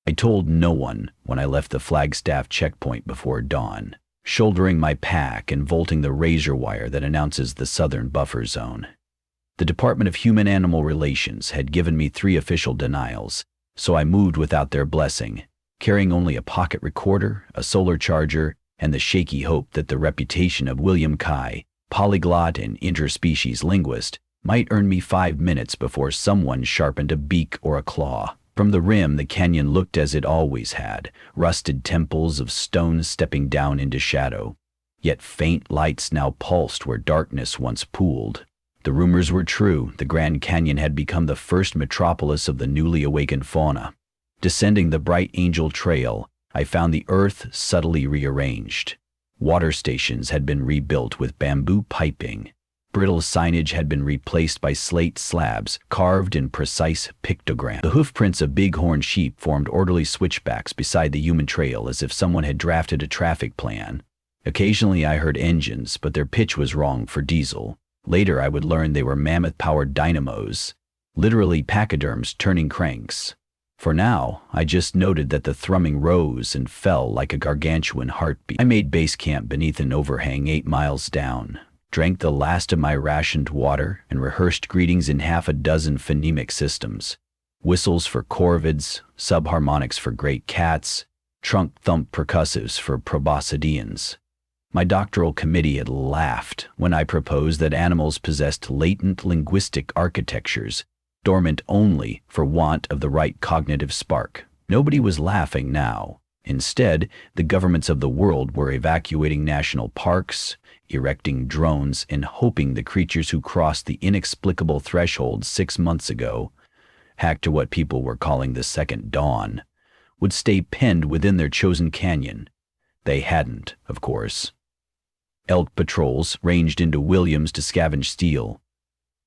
I told no one when I left the Flagstaff checkpoint before dawn, shouldering my pack and vaulting the razor wire that announces the southern buffer zone. The Department of Human-Animal Relations had given me 3 official denials, so I moved without their blessing, carrying only a pocket recorder, a solar charger, and the shaky hope that the reputation of William Kai, polyglot and interspecies linguist, might earn me 5 minutes before someone sharpened a beak or a claw. From the rim, the canyon looked as it always had, rusted temples of stone stepping down into shadow. Yet faint lights now pulsed where darkness once pooled. The rumors were true. The Grand Canyon had become the first metropolis of the newly awakened fauna. Descending the Bright Angel Trail, I found the earth subtly rearranged. Water stations had been rebuilt with bamboo piping. Brittle signage had been replaced by slate slabs carved in precise pictograms. The hoofprints of bighorn sheep formed orderly switchbacks beside the human trail as if someone had drafted a traffic plan. Occasionally I heard engines, but their pitch was wrong for diesel. Later I would learn they were mammoth-powered dynamos, literally pachyderms turning cranks. For now, I just noted that the thrumming rose and fell like a gargantuan heartbeat. I made base camp beneath an overhang 8 miles down, drank the last of my rationed water, and rehearsed greetings in half a dozen phonemic systems. Whistles for corvids, subharmonics for great cats, trunk-thump percussives for proboscideans. My doctoral committee had laughed when I proposed that animals possessed latent linguistic architectures, dormant only for want of the right cognitive spark. Nobody was laughing now. Instead, the governments of the world were evacuating national parks, erecting drones, and hoping the creatures who crossed the inexplicable threshold 6 months ago, hacked to what people were calling the second dawn, would stay penned within their chosen canyon. They hadn't, of course. Elk patrols ranged into Williams to scavenge steel.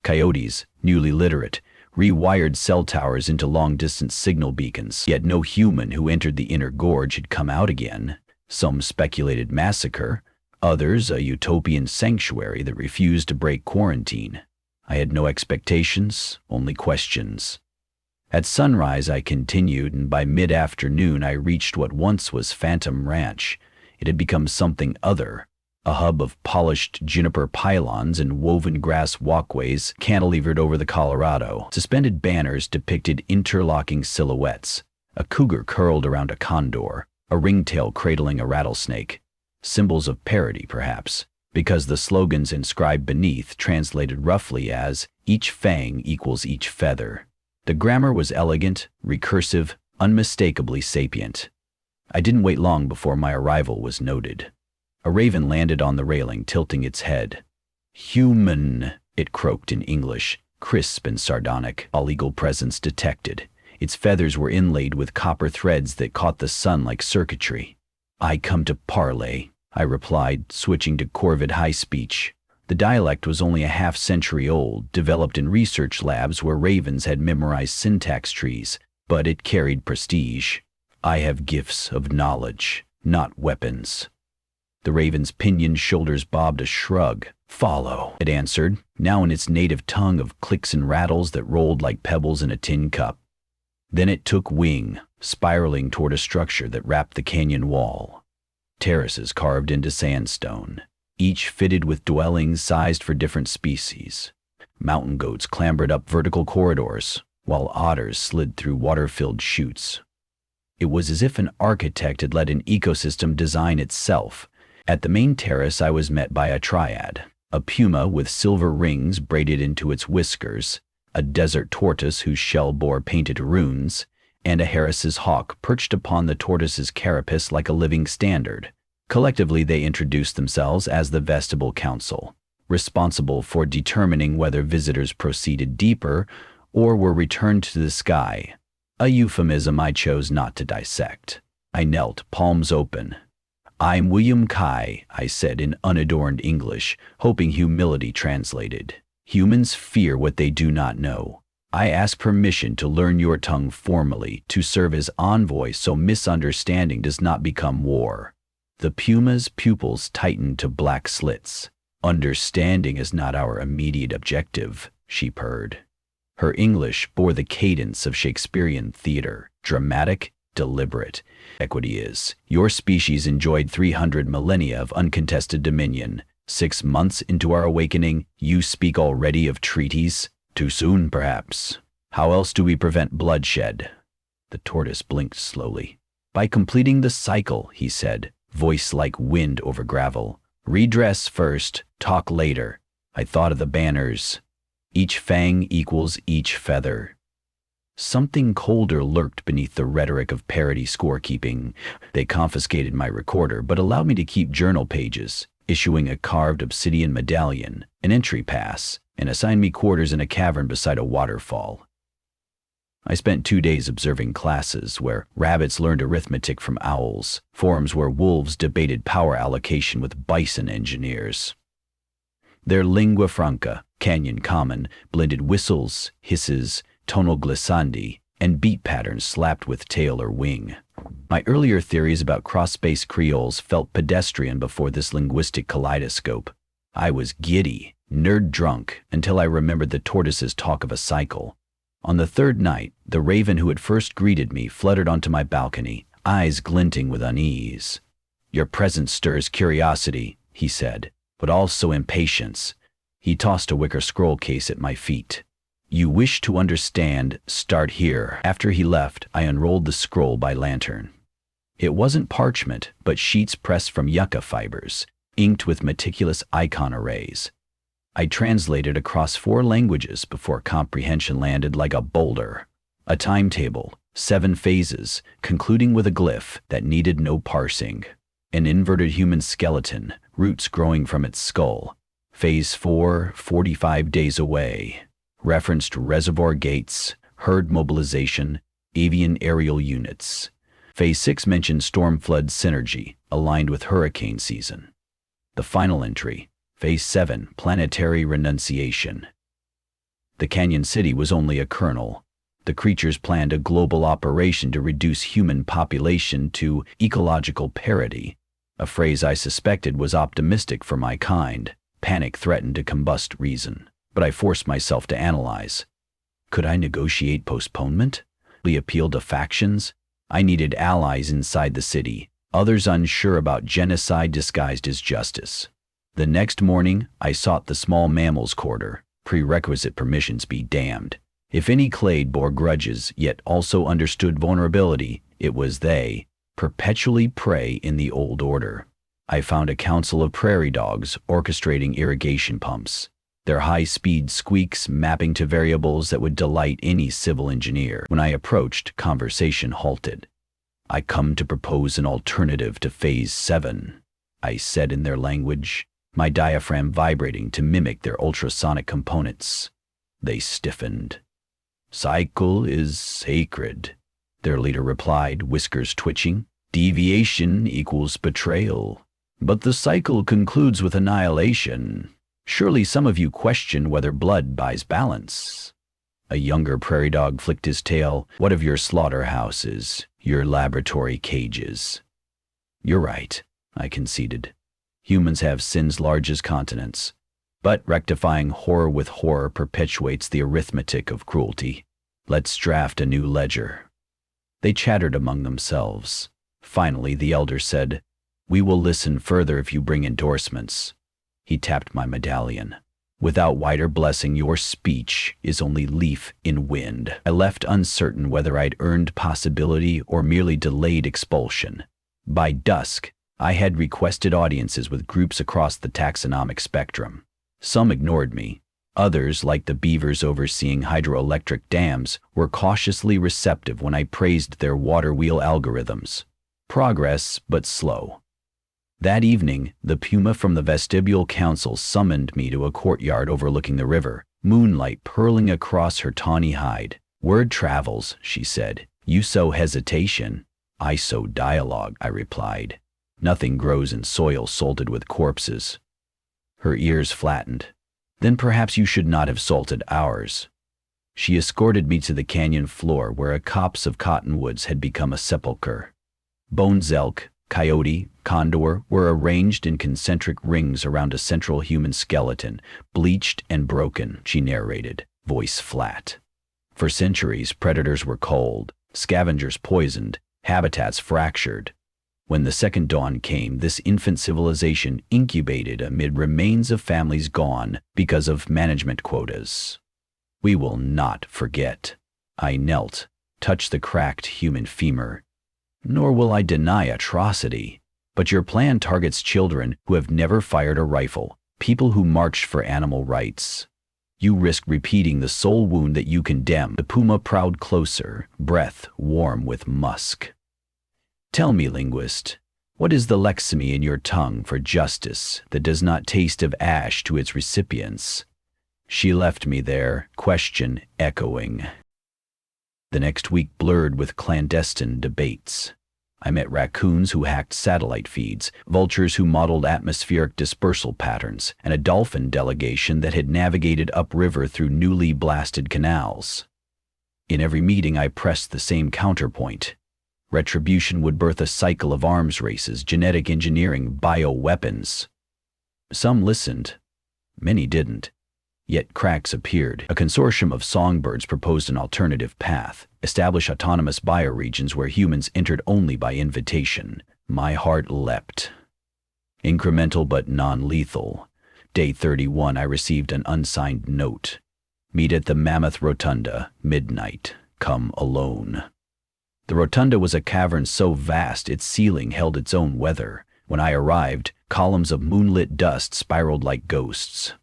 Coyotes, newly literate, rewired cell towers into long-distance signal beacons. Yet no human who entered the inner gorge had come out again. Some speculated massacre, others a utopian sanctuary that refused to break quarantine. I had no expectations, only questions. At sunrise I continued, and by mid-afternoon I reached what once was Phantom Ranch. It had become something other. A hub of polished juniper pylons and woven grass walkways cantilevered over the Colorado. Suspended banners depicted interlocking silhouettes. A cougar curled around a condor, a ringtail cradling a rattlesnake. Symbols of parody, perhaps, because the slogans inscribed beneath translated roughly as, "Each fang equals each feather." The grammar was elegant, recursive, unmistakably sapient. I didn't wait long before my arrival was noted. A raven landed on the railing, tilting its head. "Human," it croaked in English, crisp and sardonic. All legal presence detected. Its feathers were inlaid with copper threads that caught the sun like circuitry. "I come to parley," I replied, switching to Corvid high speech. The dialect was only a half-century old, developed in research labs where ravens had memorized syntax trees, but it carried prestige. "I have gifts of knowledge, not weapons." The raven's pinioned shoulders bobbed a shrug. "Follow," it answered, now in its native tongue of clicks and rattles that rolled like pebbles in a tin cup. Then it took wing, spiraling toward a structure that wrapped the canyon wall. Terraces carved into sandstone, each fitted with dwellings sized for different species. Mountain goats clambered up vertical corridors, while otters slid through water-filled chutes. It was as if an architect had let an ecosystem design itself. At the main terrace I was met by a triad, a puma with silver rings braided into its whiskers, a desert tortoise whose shell bore painted runes, and a Harris's hawk perched upon the tortoise's carapace like a living standard. Collectively they introduced themselves as the Vestibule Council, responsible for determining whether visitors proceeded deeper or were returned to the sky, a euphemism I chose not to dissect. I knelt, palms open. "I'm William Kai," I said in unadorned English, hoping humility translated. "Humans fear what they do not know. I ask permission to learn your tongue formally, to serve as envoy so misunderstanding does not become war." The puma's pupils tightened to black slits. "Understanding is not our immediate objective," she purred. Her English bore the cadence of Shakespearean theater, dramatic, deliberate. Equity is. Your species enjoyed 300 millennia of uncontested dominion. 6 months into our awakening, you speak already of treaties? Too soon, perhaps. How else do we prevent bloodshed? The tortoise blinked slowly. By completing the cycle, he said, voice like wind over gravel. Redress first, talk later. I thought of the banners. Each fang equals each feather. Something colder lurked beneath the rhetoric of parody scorekeeping. They confiscated my recorder, but allowed me to keep journal pages, issuing a carved obsidian medallion, an entry pass, and assigned me quarters in a cavern beside a waterfall. I spent 2 days observing classes where rabbits learned arithmetic from owls, forums where wolves debated power allocation with bison engineers. Their lingua franca, canyon common, blended whistles, hisses, tonal glissandi, and beat patterns slapped with tail or wing. My earlier theories about cross-space creoles felt pedestrian before this linguistic kaleidoscope. I was giddy, nerd-drunk, until I remembered the tortoise's talk of a cycle. On the third night, the raven who had first greeted me fluttered onto my balcony, eyes glinting with unease. Your presence stirs curiosity, he said, but also impatience. He tossed a wicker scroll case at my feet. You wish to understand, start here. After he left, I unrolled the scroll by lantern. It wasn't parchment, but sheets pressed from yucca fibers, inked with meticulous icon arrays. I translated across 4 languages before comprehension landed like a boulder. A timetable, 7 phases, concluding with a glyph that needed no parsing. An inverted human skeleton, roots growing from its skull. Phase 4, 45 days away. Referenced reservoir gates, herd mobilization, avian aerial units. Phase 6 mentioned storm flood synergy, aligned with hurricane season. The final entry, Phase 7, planetary renunciation. The Canyon City was only a kernel. The creatures planned a global operation to reduce human population to ecological parity, a phrase I suspected was optimistic for my kind. Panic threatened to combust reason, but I forced myself to analyze. Could I negotiate postponement? Appeal to factions? I needed allies inside the city, others unsure about genocide disguised as justice. The next morning, I sought the small mammals quarter. Prerequisite permissions be damned. If any clade bore grudges, yet also understood vulnerability, it was they, perpetually prey in the old order. I found a council of prairie dogs orchestrating irrigation pumps, their high-speed squeaks mapping to variables that would delight any civil engineer. When I approached, conversation halted. I come to propose an alternative to Phase 7, I said in their language, my diaphragm vibrating to mimic their ultrasonic components. They stiffened. Cycle is sacred, their leader replied, whiskers twitching. Deviation equals betrayal. But the cycle concludes with annihilation. Surely some of you question whether blood buys balance. A younger prairie dog flicked his tail. What of your slaughterhouses, your laboratory cages? You're right, I conceded. Humans have sins large as continents. But rectifying horror with horror perpetuates the arithmetic of cruelty. Let's draft a new ledger. They chattered among themselves. Finally, the elder said, We will listen further if you bring endorsements. He tapped my medallion. Without wider blessing, your speech is only leaf in wind. I left uncertain whether I'd earned possibility or merely delayed expulsion. By dusk, I had requested audiences with groups across the taxonomic spectrum. Some ignored me. Others, like the beavers overseeing hydroelectric dams, were cautiously receptive when I praised their water wheel algorithms. Progress, but slow. That evening, the puma from the vestibule council summoned me to a courtyard overlooking the river, moonlight purling across her tawny hide. Word travels, she said. You sow hesitation. I sow dialogue, I replied. Nothing grows in soil salted with corpses. Her ears flattened. Then perhaps you should not have salted ours. She escorted me to the canyon floor where a copse of cottonwoods had become a sepulchre. Bones elk, coyote, condor were arranged in concentric rings around a central human skeleton, bleached and broken, she narrated, voice flat. For centuries, predators were cold, scavengers poisoned, Habitats fractured. When the second dawn came, this infant civilization incubated amid remains of families gone because of management quotas. We will not forget. I knelt, touched the cracked human femur. Nor will I deny atrocity. But your plan targets children who have never fired a rifle, people who marched for animal rights. You risk repeating the soul wound that you condemn. The puma prowled closer, breath warm with musk. Tell me, linguist, what is the lexeme in your tongue for justice that does not taste of ash to its recipients? She left me there, question echoing. The next week blurred with clandestine debates. I met raccoons who hacked satellite feeds, vultures who modeled atmospheric dispersal patterns, and a dolphin delegation that had navigated upriver through newly blasted canals. In every meeting I pressed the same counterpoint. Retribution would birth a cycle of arms races, genetic engineering, bioweapons. Some listened. Many didn't. Yet cracks appeared. A consortium of songbirds proposed an alternative path, establish autonomous bioregions where humans entered only by invitation. My heart leapt. Incremental but non-lethal. Day 31, I received an unsigned note. Meet at the Mammoth Rotunda, midnight. Come alone. The rotunda was a cavern so vast its ceiling held its own weather. When I arrived, columns of moonlit dust spiraled like ghosts.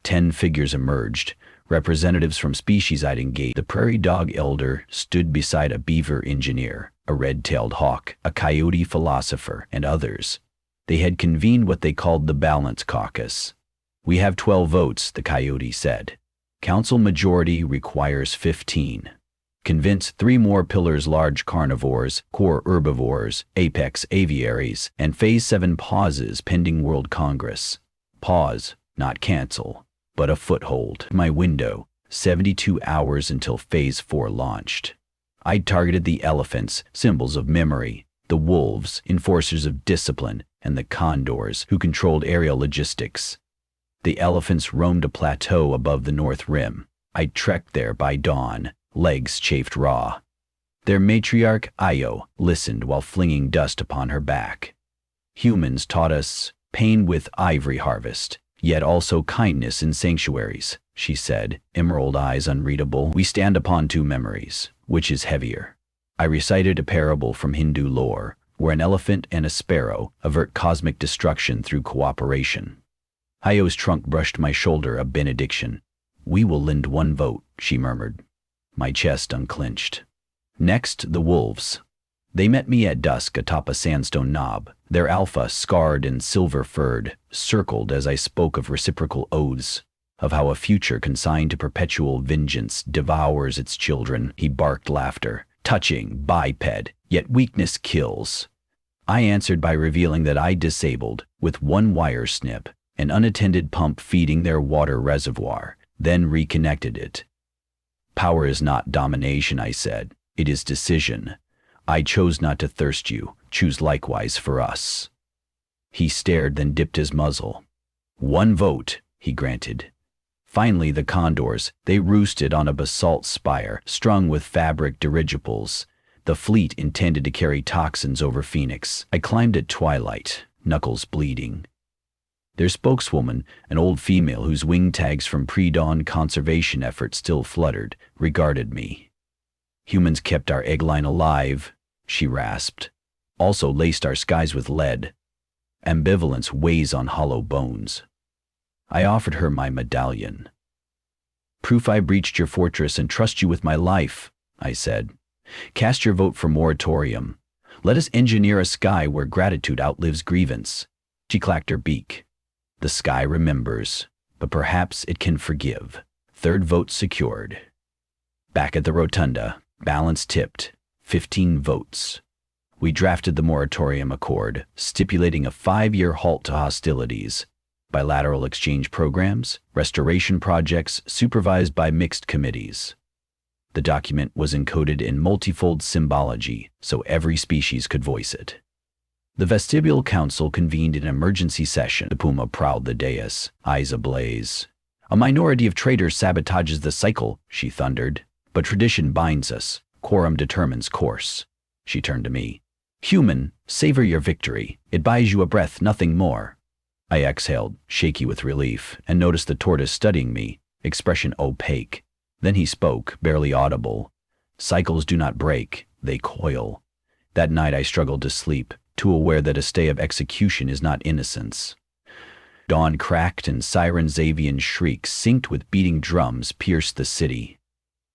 10 figures emerged, representatives from species I'd engaged. The prairie dog elder stood beside a beaver engineer, a red-tailed hawk, a coyote philosopher, and others. They had convened what they called the Balance Caucus. We have 12 votes, the coyote said. Council majority requires 15. Convince 3 more pillars: large carnivores, core herbivores, apex aviaries, and Phase 7 pauses pending World Congress. Pause, not cancel, but a foothold. My window, 72 hours until Phase 4 launched. I'd targeted the elephants, symbols of memory, the wolves, enforcers of discipline, and the condors, who controlled aerial logistics. The elephants roamed a plateau above the North Rim. I trekked there by dawn, legs chafed raw. Their matriarch, Io, listened while flinging dust upon her back. Humans taught us pain with ivory harvest, yet also kindness in sanctuaries, she said, emerald eyes unreadable. We stand upon 2 memories. Which is heavier? I recited a parable from Hindu lore, where an elephant and a sparrow avert cosmic destruction through cooperation. Io's trunk brushed my shoulder, a benediction. We will lend 1 vote, she murmured. My chest unclenched. Next, the wolves. They met me at dusk atop a sandstone knob, their alpha, scarred and silver-furred, circled as I spoke of reciprocal oaths, of how a future consigned to perpetual vengeance devours its children. He barked laughter, touching, biped, yet weakness kills. I answered by revealing that I disabled, with 1 wire snip, an unattended pump feeding their water reservoir, then reconnected it. Power is not domination, I said. It is decision. I chose not to thirst you. Choose likewise for us. He stared, then dipped his muzzle. 1 vote, he granted. Finally, the condors. They roosted on a basalt spire, strung with fabric dirigibles. The fleet intended to carry toxins over Phoenix. I climbed at twilight, knuckles bleeding. Their spokeswoman, an old female whose wing tags from pre-dawn conservation efforts still fluttered, regarded me. Humans kept our egg line alive, she rasped. Also laced our skies with lead. Ambivalence weighs on hollow bones. I offered her my medallion. Proof I breached your fortress and trust you with my life, I said. Cast your vote for moratorium. Let us engineer a sky where gratitude outlives grievance. She clacked her beak. The sky remembers, but perhaps it can forgive. 3rd vote secured. Back at the rotunda, balance tipped, 15 votes. We drafted the moratorium accord, stipulating a 5-year halt to hostilities, bilateral exchange programs, restoration projects supervised by mixed committees. The document was encoded in multifold symbology, so every species could voice it. The vestibule council convened an emergency session. The puma prowled the dais, eyes ablaze. A minority of traitors sabotages the cycle, she thundered. But tradition binds us. Quorum determines course. She turned to me. Human, savor your victory. It buys you a breath, nothing more. I exhaled, shaky with relief, and noticed the tortoise studying me, expression opaque. Then he spoke, barely audible. Cycles do not break, they coil. That night I struggled to sleep, too aware that a stay of execution is not innocence. Dawn cracked and sirens' avian shrieks, synced with beating drums, pierced the city.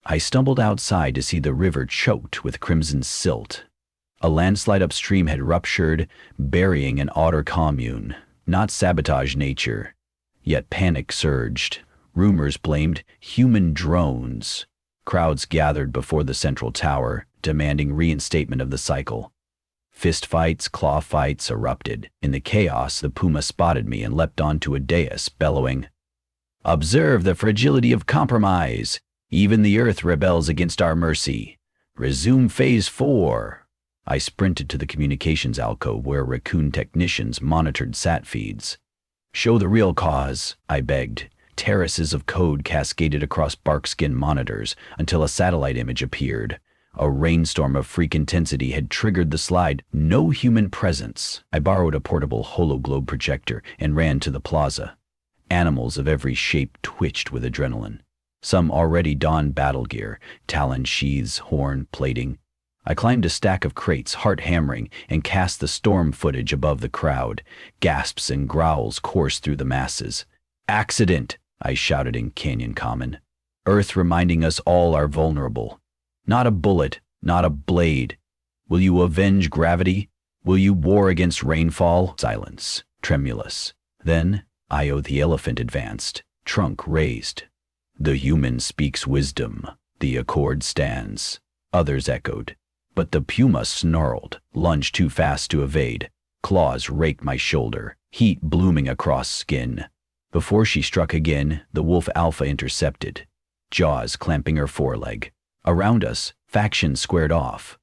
I stumbled outside to see the river choked with crimson silt. A landslide upstream had ruptured, burying an otter commune. Not sabotage nature. Yet panic surged. Rumors blamed human drones. Crowds gathered before the central tower, demanding reinstatement of the cycle. Fistfights, claw fights erupted. In the chaos, the puma spotted me and leapt onto a dais, bellowing, "Observe the fragility of compromise. Even the earth rebels against our mercy. Resume phase 4. I sprinted to the communications alcove where raccoon technicians monitored sat feeds. "Show the real cause," I begged. Terraces of code cascaded across barkskin monitors until a satellite image appeared. A rainstorm of freak intensity had triggered the slide. No human presence. I borrowed a portable hologlobe projector and ran to the plaza. Animals of every shape twitched with adrenaline. Some already donned battle gear, talon sheaths, horn, plating. I climbed a stack of crates, heart hammering, and cast the storm footage above the crowd. Gasps and growls coursed through the masses. "Accident," I shouted in Canyon Common. "Earth reminding us all are vulnerable. Not a bullet, not a blade. Will you avenge gravity? Will you war against rainfall?" Silence, tremulous. Then Io the elephant advanced, trunk raised. "The human speaks wisdom. The accord stands." Others echoed. But the puma snarled, lunged too fast to evade. Claws raked my shoulder, heat blooming across skin. Before she struck again, the wolf alpha intercepted, jaws clamping her foreleg. Around us, factions squared off.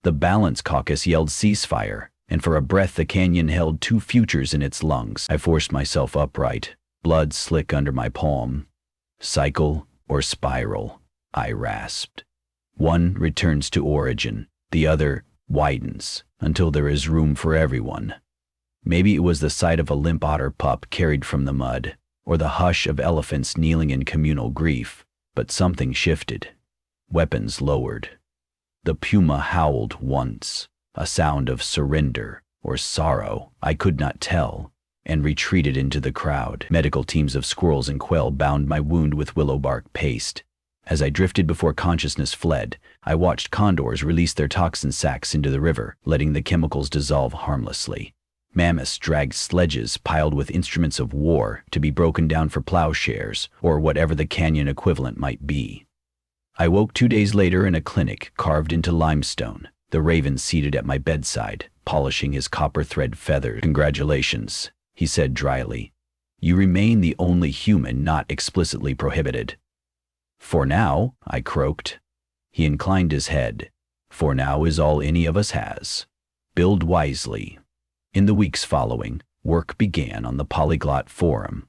The Balance Caucus yelled ceasefire, and for a breath the canyon held 2 futures in its lungs. I forced myself upright, blood slick under my palm. "Cycle or spiral," I rasped. "One returns to origin, the other widens, until there is room for everyone." Maybe it was the sight of a limp otter pup carried from the mud, or the hush of elephants kneeling in communal grief, but something shifted. Weapons lowered. The puma howled once, a sound of surrender or sorrow, I could not tell, and retreated into the crowd. Medical teams of squirrels and quail bound my wound with willow bark paste. As I drifted before consciousness fled, I watched condors release their toxin sacs into the river, letting the chemicals dissolve harmlessly. Mammoths dragged sledges piled with instruments of war to be broken down for plowshares, or whatever the canyon equivalent might be. I woke 2 days later in a clinic carved into limestone, the raven seated at my bedside, polishing his copper thread feathers. "Congratulations," he said dryly. "You remain the only human not explicitly prohibited." "For now," I croaked. He inclined his head. "For now is all any of us has. Build wisely." In the weeks following, work began on the Polyglot Forum,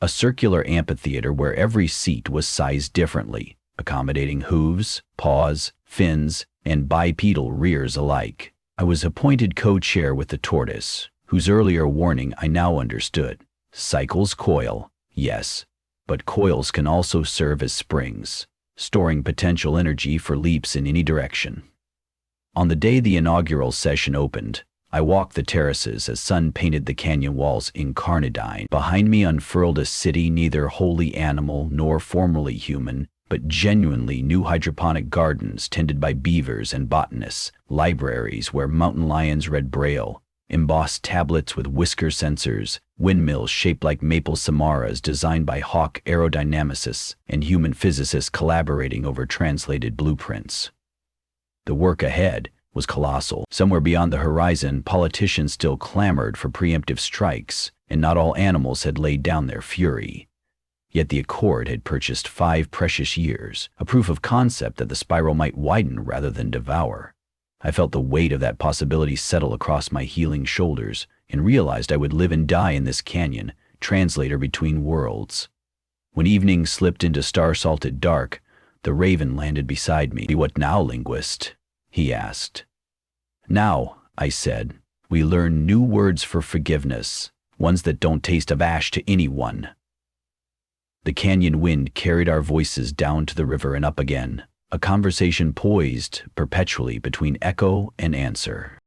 a circular amphitheater where every seat was sized differently, accommodating hooves, paws, fins, and bipedal rears alike. I was appointed co-chair with the tortoise, whose earlier warning I now understood. Cycles coil, yes, but coils can also serve as springs, storing potential energy for leaps in any direction. On the day the inaugural session opened, I walked the terraces as sun painted the canyon walls incarnadine. Behind me unfurled a city neither wholly animal nor formerly human, but genuinely new hydroponic gardens tended by beavers and botanists, libraries where mountain lions read Braille, embossed tablets with whisker sensors, windmills shaped like maple samaras designed by hawk aerodynamicists, and human physicists collaborating over translated blueprints. The work ahead was colossal. Somewhere beyond the horizon, politicians still clamored for preemptive strikes, and not all animals had laid down their fury. Yet the Accord had purchased 5 precious years, a proof of concept that the spiral might widen rather than devour. I felt the weight of that possibility settle across my healing shoulders and realized I would live and die in this canyon, translator between worlds. When evening slipped into star-salted dark, the raven landed beside me. "What now, linguist?" he asked. Now, I said, we learn new words for forgiveness, ones that don't taste of ash to anyone. The canyon wind carried our voices down to the river and up again, a conversation poised perpetually between echo and answer.